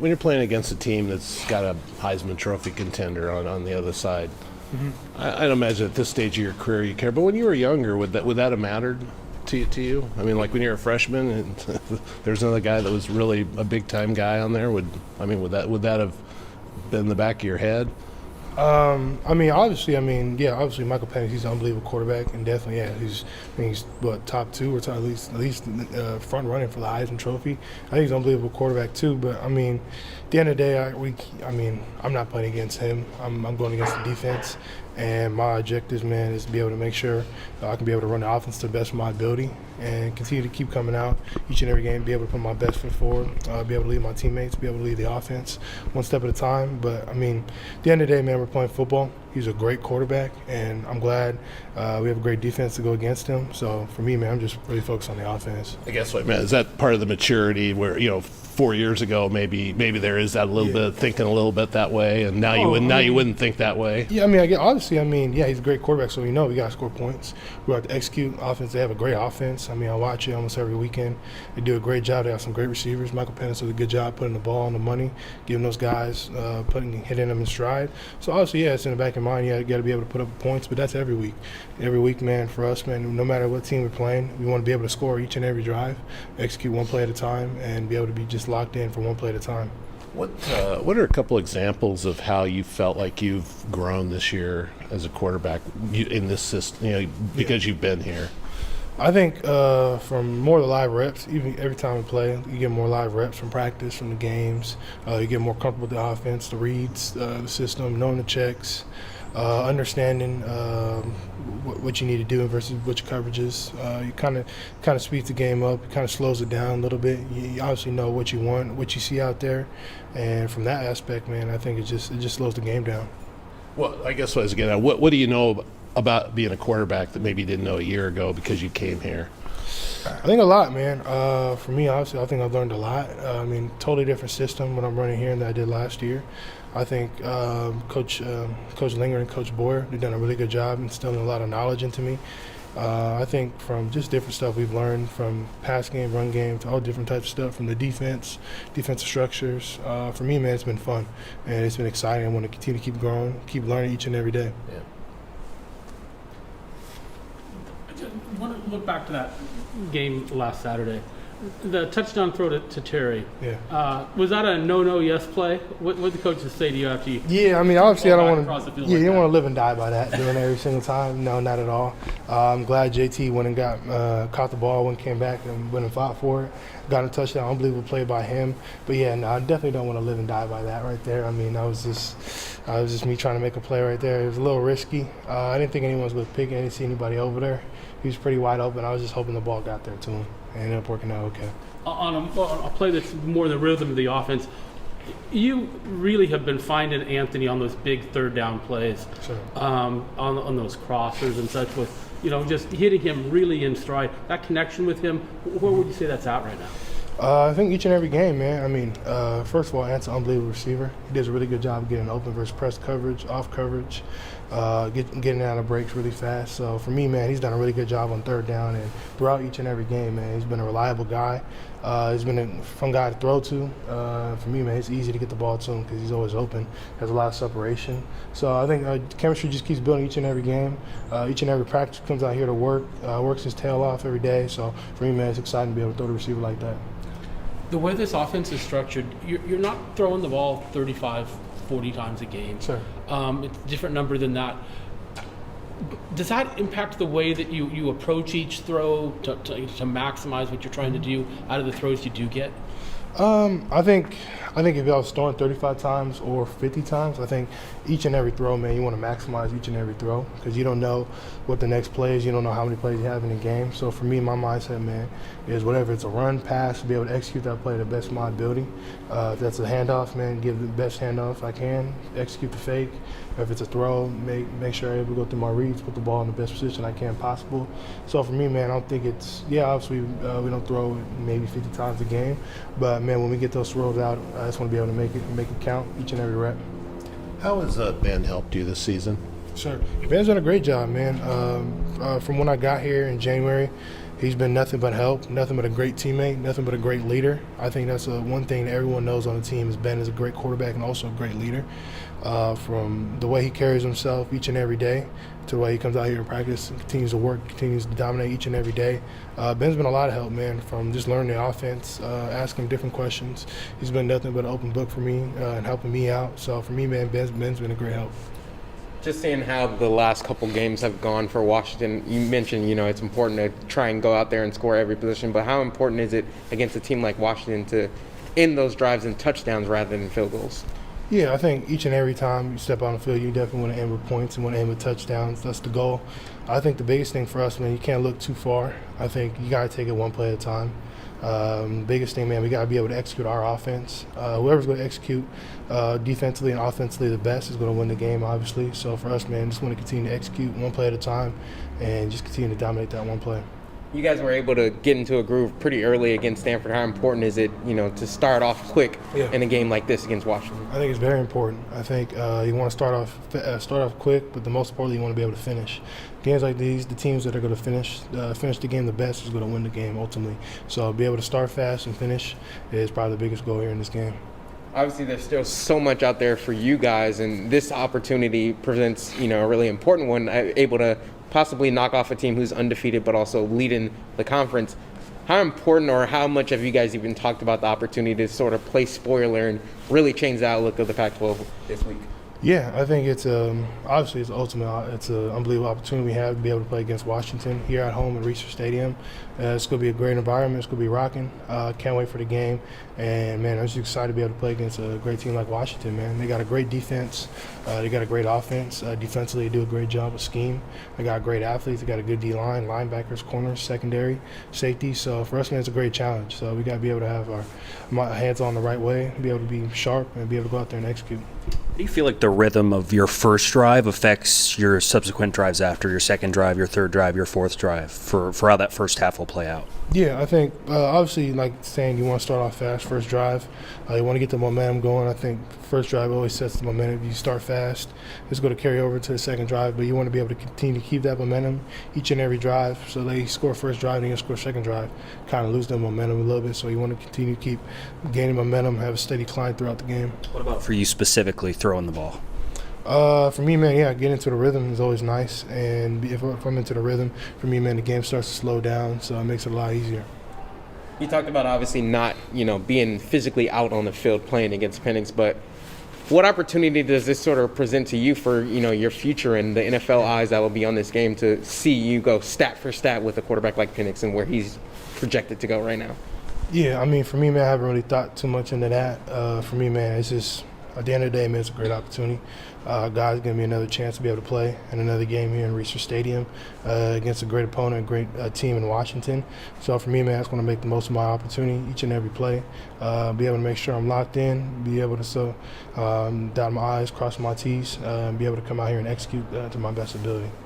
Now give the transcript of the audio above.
when you're playing against a team that's got a Heisman Trophy contender on the other side, I don't imagine at this stage of your career you care. But when you were younger, would that have mattered to you? I mean, like when you're a freshman and there's another guy that was really a big time guy on there. Would that have been in the back of your head? Obviously Michael Penix, he's an unbelievable quarterback, and definitely, he's top two or at least front running for the Heisman Trophy. I think he's an unbelievable quarterback too. But at the end of the day, I'm not playing against him. I'm going against the defense, and my objectives, man, is to be able to make sure I can be able to run the offense to the best of my ability and continue to keep coming out each and every game, be able to put my best foot forward, be able to lead my teammates, be able to lead the offense one step at a time. But at the end of the day, man, we're playing football. He's a great quarterback, and I'm glad we have a great defense to go against him. So for me, man, I'm just really focused on the offense. I guess is that part of the maturity where 4 years ago maybe there is that little bit of thinking a little bit that way, and now you wouldn't think that way. Yeah, he's a great quarterback, so we know we got to score points. We have to execute offense. They have a great offense. I watch it almost every weekend. They do a great job. They have some great receivers. Michael Penix does a good job putting the ball on the money, giving those guys hitting them in stride. So obviously, it's in the back of your mind. You got to be able to put up points, but that's every week. Every week, man, for us, man, no matter what team we're playing, we want to be able to score each and every drive, execute one play at a time, and be able to be just locked in for one play at a time. What are a couple examples of how you felt like you've grown this year as a quarterback in this system, because you've been here? I think from more of the live reps, even every time we play, you get more live reps from practice, from the games. You get more comfortable with the offense, the reads, the system, knowing the checks, understanding what you need to do versus which coverages. You kind of speeds the game up. It kind of slows it down a little bit. You obviously know what you want, what you see out there, and from that aspect, man, I think it just slows the game down. Well, I guess what I was getting at, what do you know about being a quarterback that maybe you didn't know a year ago because you came here? I think a lot, man. For me, obviously, I think I've learned a lot. Totally different system when I'm running here than I did last year. I think Coach Linger and Coach Boyer, they've done a really good job instilling a lot of knowledge into me. I think from just different stuff we've learned, from pass game, run game, to all different types of stuff, from the defensive structures. For me, man, it's been fun, and it's been exciting. I want to continue to keep growing, keep learning each and every day. Yeah. I want to look back to that game last Saturday. The touchdown throw to Terry. Yeah. Was that a no yes play? What did the coaches say to you after you? Yeah, obviously I don't want to. You don't want to live and die by that, doing it every single time. No, not at all. I'm glad JT went and caught the ball, came back and went and fought for it. Got a touchdown, unbelievable play by him. But yeah, no, I definitely don't want to live and die by that right there. That was just me trying to make a play right there. It was a little risky. I didn't think anyone was going to pick it. I didn't see anybody over there. He was pretty wide open. I was just hoping the ball got there to him. And it ended up working out okay. On a play that's more the rhythm of the offense, you really have been finding Anthony on those big third down plays, sure. On those crossers and such, with just hitting him really in stride. That connection with him, where would you say that's at right now? I think each and every game, man. First of all, Ant's an unbelievable receiver. He does a really good job of getting open versus press coverage, off coverage, getting out of breaks really fast. So for me, man, he's done a really good job on third down, and throughout each and every game, man, he's been a reliable guy. He's been a fun guy to throw to. For me, man, it's easy to get the ball to him because he's always open, has a lot of separation. So I think chemistry just keeps building each and every game. Each and every practice comes out here to work, works his tail off every day. So for me, man, it's exciting to be able to throw the receiver like that. The way this offense is structured, you're not throwing the ball 35, 40 times a game. Sure. It's a different number than that. Does that impact the way that you approach each throw to maximize what you're trying to do out of the throws you do get? I think if I was throwing 35 times or 50 times, I think each and every throw, man, you want to maximize each and every throw because you don't know what the next play is. You don't know how many plays you have in the game. So for me, my mindset, man, is whatever it's a run, pass, to be able to execute that play to the best of my ability. If that's a handoff, man, give the best handoff I can, execute the fake. If it's a throw, make sure I'm able to go through my reads, put the ball in the best position I can possible. So for me, man, I don't think it's obviously we don't throw maybe 50 times a game, but man, when we get those throws out, I just want to be able to make it count each and every rep. How has Ben helped you this season? Sure. Ben's done a great job, man. From when I got here in January, He's been nothing but help, nothing but a great teammate, nothing but a great leader. I think that's one thing that everyone knows on the team is Ben is a great quarterback and also a great leader. From the way he carries himself each and every day to the way he comes out here to practice and continues to work, continues to dominate each and every day. Ben's been a lot of help, man, from just learning the offense, asking him different questions. He's been nothing but an open book for me and helping me out. So for me, man, Ben's been a great help. Just seeing how the last couple games have gone for Washington, you mentioned, it's important to try and go out there and score every position, but how important is it against a team like Washington to end those drives in touchdowns rather than field goals? Yeah, I think each and every time you step on the field, you definitely want to end with points and want to end with touchdowns. That's the goal. I think the biggest thing for us, man, you can't look too far. I think you got to take it one play at a time. Biggest thing, man, we got to be able to execute our offense. Whoever's going to execute defensively and offensively the best is going to win the game, obviously. So for us, man, just want to continue to execute one play at a time and just continue to dominate that one play. You guys were able to get into a groove pretty early against Stanford. How important is it, to start off quick in a game like this against Washington? I think it's very important. I think you want to start off quick, but the most importantly, you want to be able to finish. Games like these, the teams that are going to finish the game the best is going to win the game ultimately. So be able to start fast and finish is probably the biggest goal here in this game. Obviously, there's still so much out there for you guys, and this opportunity presents, a really important one, able to possibly knock off a team who's undefeated but also leading the conference. How important or how much have you guys even talked about the opportunity to sort of play spoiler and really change the outlook of the Pac-12 this week? Yeah, I think it's obviously it's ultimate. It's an unbelievable opportunity we have to be able to play against Washington here at home at Research Stadium. It's going to be a great environment. It's going to be rocking. Can't wait for the game. And, man, I'm just excited to be able to play against a great team like Washington, man. They got a great defense. They got a great offense. Defensively, they do a great job of scheme. They got great athletes. They got a good D-line, linebackers, corners, secondary, safety. So for us, man, it's a great challenge. So we got to be able to have our hands on the right way, be able to be sharp, and be able to go out there and execute. Do you feel like the rhythm of your first drive affects your subsequent drives after, your second drive, your third drive, your fourth drive, for how that first half will play out? Yeah, I think obviously, like saying, you want to start off fast, first drive. You want to get the momentum going. I think first drive always sets the momentum. You start fast, it's going to carry over to the second drive, but you want to be able to continue to keep that momentum each and every drive. So they score first drive and you score second drive, kind of lose their momentum a little bit. So you want to continue to keep gaining momentum, have a steady climb throughout the game. What about for you specifically, throwing the ball? For me, man, getting into the rhythm is always nice. And if I'm into the rhythm, for me, man, the game starts to slow down, so it makes it a lot easier. You talked about obviously not, being physically out on the field playing against Penix, but what opportunity does this sort of present to you for, your future and the NFL eyes that will be on this game to see you go stat for stat with a quarterback like Penix and where he's projected to go right now? Yeah, I mean, for me, man, I haven't really thought too much into that. For me, man, it's just at the end of the day, man, it's a great opportunity. God's giving me another chance to be able to play in another game here in Research Stadium against a great opponent, a great team in Washington. So for me, man, I just want to make the most of my opportunity each and every play, be able to make sure I'm locked in, be able to dot my I's, cross my T's, and be able to come out here and execute to my best ability.